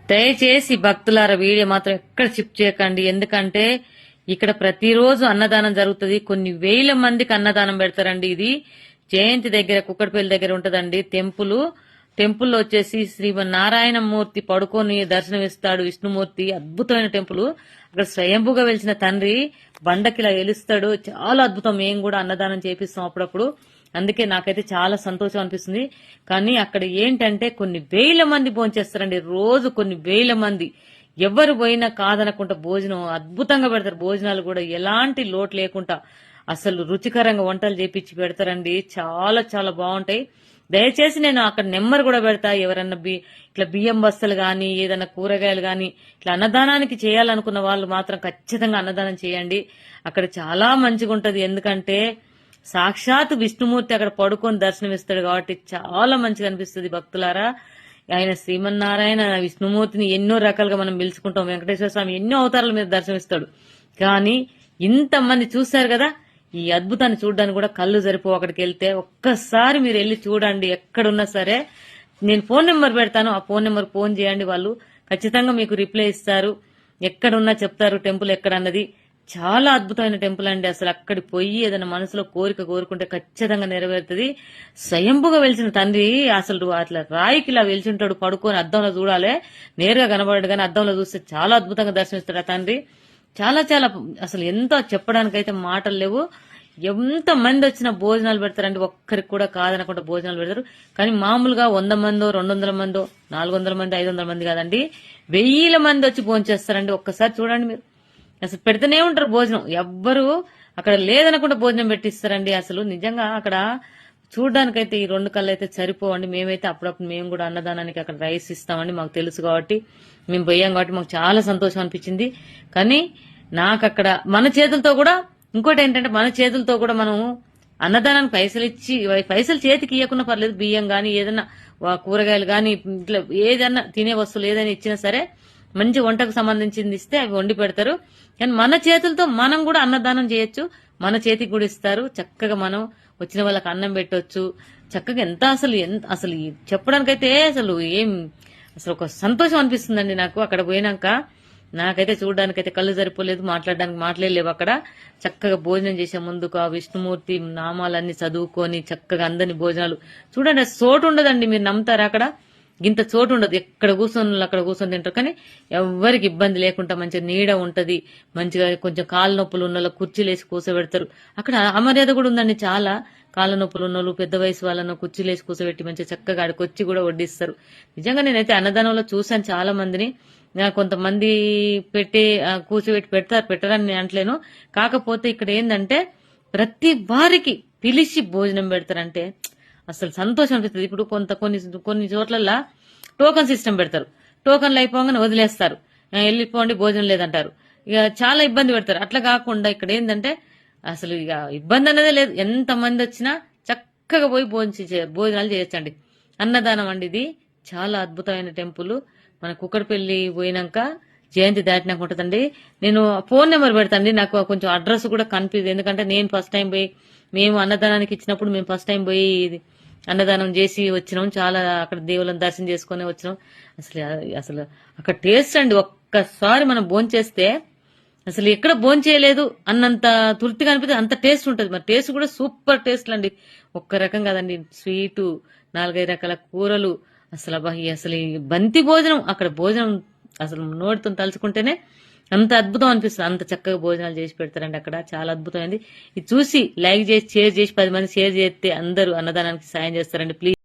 దయచేసి భక్తులారా వీడియో మాత్రం ఎక్కడ షిఫ్ట్ చేయకండి. ఎందుకంటే ఇక్కడ ప్రతిరోజు అన్నదానం జరుగుతుంది. కొన్ని వేల మందికి అన్నదానం పెడతారండి. ఇది జయంతి దగ్గర కుక్కడపల్లి దగ్గర ఉంటదండి టెంపుల్లో వచ్చేసి శ్రీమన్నారాయణ మూర్తి పడుకొని దర్శనమిస్తాడు. విష్ణుమూర్తి అద్భుతమైన టెంపుల్. అక్కడ స్వయంభుగా వెలిసిన తండ్రి బండకిలా ఎలుస్తాడు. చాలా అద్భుతం. మేము కూడా అన్నదానం చేపిస్తాం అప్పుడప్పుడు. అందుకే నాకైతే చాలా సంతోషం అనిపిస్తుంది. కానీ అక్కడ ఏంటంటే కొన్ని వేల మంది భోంచేస్తారండి. రోజు కొన్ని వేల మంది. ఎవరు పోయినా కాదనకుండా భోజనం అద్భుతంగా పెడతారు. భోజనాలు కూడా ఎలాంటి లోటు లేకుండా అసలు రుచికరంగా వంటలు చేపించి పెడతారండి. చాలా చాలా బాగుంటాయి. దయచేసి నేను అక్కడ నెంబర్ కూడా పెడతా. ఎవరన్నా ఇట్లా బియ్యం బస్తలు గాని ఏదన్నా కూరగాయలు గాని ఇట్లా అన్నదానానికి చేయాలనుకున్న వాళ్ళు మాత్రం ఖచ్చితంగా అన్నదానం చేయండి. అక్కడ చాలా మంచిగా ఉంటది. ఎందుకంటే సాక్షాత్ విష్ణుమూర్తి అక్కడ పడుకొని దర్శనమిస్తాడు కాబట్టి చాలా మంచిగా అనిపిస్తుంది భక్తులారా. ఆయన శ్రీమన్నారాయణ విష్ణుమూర్తిని ఎన్నో రకాలుగా మనం పిలుచుకుంటాం. వెంకటేశ్వర స్వామి ఎన్నో అవతారాల మీద దర్శనమిస్తాడు. కానీ ఇంతమంది చూశారు కదా, ఈ అద్భుతాన్ని చూడడానికి కూడా కళ్ళు సరిపో. అక్కడికి వెళ్తే ఒక్కసారి మీరు వెళ్ళి చూడండి. ఎక్కడున్నా సరే నేను ఫోన్ నెంబర్ పెడతాను. ఆ ఫోన్ నెంబర్ ఫోన్ చేయండి. వాళ్ళు ఖచ్చితంగా మీకు రిప్లై ఇస్తారు. ఎక్కడున్నా చెప్తారు టెంపుల్ ఎక్కడ అన్నది. చాలా అద్భుతమైన టెంపుల్ అండి. అసలు అక్కడికి పోయి ఏదైనా మనసులో కోరుకుంటే ఖచ్చితంగా నెరవేరుతుంది. స్వయంభుగా వెలిసిన తండ్రి అసలు అట్లా రాయికి ఇలా వెలిచింటాడు. పడుకొని అద్దంలో చూడాలి. నేరుగా కనబడాడు కానీ అద్దంలో చూస్తే చాలా అద్భుతంగా దర్శనమిస్తాడు ఆ తండ్రి. చాలా చాలా అసలు ఎంతో చెప్పడానికైతే మాటలు లేవు. ఎంత మంది వచ్చినా భోజనాలు పెడతారండి. ఒక్కరికి కూడా కాదనకుండా భోజనాలు పెడతారు. కానీ మామూలుగా 100 మందో 200 మందో 400 మంది 500 మంది కాదండి, 1000 మంది వచ్చి భోంచేస్తారండి. ఒక్కసారి చూడండి మీరు. అసలు పెడితేనే ఉంటారు భోజనం. ఎవ్వరు అక్కడ లేదనకుండా భోజనం పెట్టిస్తారండి. అసలు నిజంగా అక్కడ చూడడానికైతే ఈ 2 కళ్ళు అయితే సరిపోవండి. మేమైతే అప్పుడప్పుడు మేము కూడా అన్నదానానికి అక్కడ రైస్ ఇస్తామండి. మాకు తెలుసు కాబట్టి మేము పోయాం కాబట్టి మాకు చాలా సంతోషం అనిపించింది. కానీ నాకు అక్కడ మన చేతులతో కూడా ఇంకోటి ఏంటంటే మన చేతులతో కూడా మనం అన్నదానానికి పైసలు చేతికి ఇవ్వకుండా పర్లేదు. బియ్యం గాని ఏదైనా కూరగాయలు గాని ఇట్లా ఏదన్నా తినే వస్తువులు ఏదైనా ఇచ్చినా సరే మంచి వంటకు సంబంధించింది ఇస్తే అవి వండి పెడతారు. కానీ మన చేతులతో మనం కూడా అన్నదానం చేయొచ్చు. మన చేతికి కూడా ఇస్తారు. చక్కగా మనం వచ్చిన వాళ్ళకి అన్నం పెట్టొచ్చు. చక్కగా ఎంత అసలు చెప్పడానికైతే అసలు ఒక సంతోషం అనిపిస్తుందండి నాకు. అక్కడ పోయినాక నాకైతే చూడడానికైతే కళ్ళు సరిపోలేదు. మాట్లాడడానికి మాట్లాడలేవు. అక్కడ చక్కగా భోజనం చేసే ముందుకు ఆ విష్ణుమూర్తి నామాలన్నీ చదువుకొని చక్కగా అందరినీ భోజనాలు చూడండి. చోటు ఉండదండి. మీరు నమ్ముతారా? అక్కడ ఇంత చోటు ఉండదు. ఎక్కడ అక్కడ కూర్చొని తింటారు. కానీ ఎవరికి ఇబ్బంది లేకుండా మంచిగా నీడ ఉంటది. మంచిగా కొంచెం కాళ్ళ నొప్పులు ఉన్న కుర్చీలు వేసి కూర్చోబెడతారు. అక్కడ అమర్యాద కూడా ఉందండి. చాలా కాళ్ళ నొప్పులు ఉన్న పెద్ద వయసు వాళ్ళను కుర్చీలు వేసి కూర్చోబెట్టి మంచిగా చక్కగా ఆడికొచ్చి కూడా వడ్డిస్తారు. నిజంగా నేనైతే అన్నదానంలో చూశాను చాలా మందిని. కొంతమంది కూర్చోబెట్టి పెట్టరని నేను అంటలేను. కాకపోతే ఇక్కడ ఏంటంటే ప్రతి వారికి పిలిచి భోజనం పెడతారంటే అసలు సంతోషం అనిపిస్తుంది. ఇప్పుడు కొన్ని చోట్ల టోకన్ సిస్టమ్ పెడతారు. టోకన్లు అయిపోగానే వదిలేస్తారు. వెళ్ళిపోండి భోజనం లేదంటారు. ఇక చాలా ఇబ్బంది పెడతారు. అట్లా కాకుండా ఇక్కడ ఏంటంటే అసలు ఇక ఇబ్బంది అనేది లేదు. ఎంత మంది వచ్చినా చక్కగా పోయి భోజనాలు చేయొచ్చండి. అన్నదానం అండి ఇది. చాలా అద్భుతమైన టెంపుల్. మన కుక్కడపల్లి పోయినాక జయంతి దాటినాక ఉంటదండి. నేను ఫోన్ నెంబర్ పెడతాండి. నాకు కొంచెం అడ్రస్ కూడా కన్ఫ్యూజ్. ఎందుకంటే నేను ఫస్ట్ టైం పోయి మేము అన్నదానానికి ఇచ్చినప్పుడు మేము ఫస్ట్ టైం పోయి అన్నదానం చేసి వచ్చినాం. చాలా అక్కడ దేవులను దర్శనం చేసుకుని వచ్చినాం. అసలు అక్కడ టేస్ట్ అండి. ఒక్కసారి మనం భోంచేస్తే అసలు ఎక్కడ భోంచేయలేదు అన్నంత తృప్తిగా అనిపిస్తే అంత టేస్ట్ ఉంటుంది. మరి టేస్ట్ కూడా సూపర్ టేస్ట్ అండి. ఒక్క రకం కాదండి. స్వీటు 4-5 రకాల కూరలు అసలు ఈ బంతి భోజనం. అక్కడ భోజనం అసలు నోటితో తలుచుకుంటేనే అంత అద్భుతం అనిపిస్తుంది. అంత చక్కగా భోజనాలు చేసి పెడతారండి అక్కడ. చాలా అద్భుతమైంది. ఇది చూసి లైక్ చేసి షేర్ చేసి 10 మంది షేర్ చేస్తే అందరూ అన్నదానానికి సాయం చేస్తారండి. ప్లీజ్.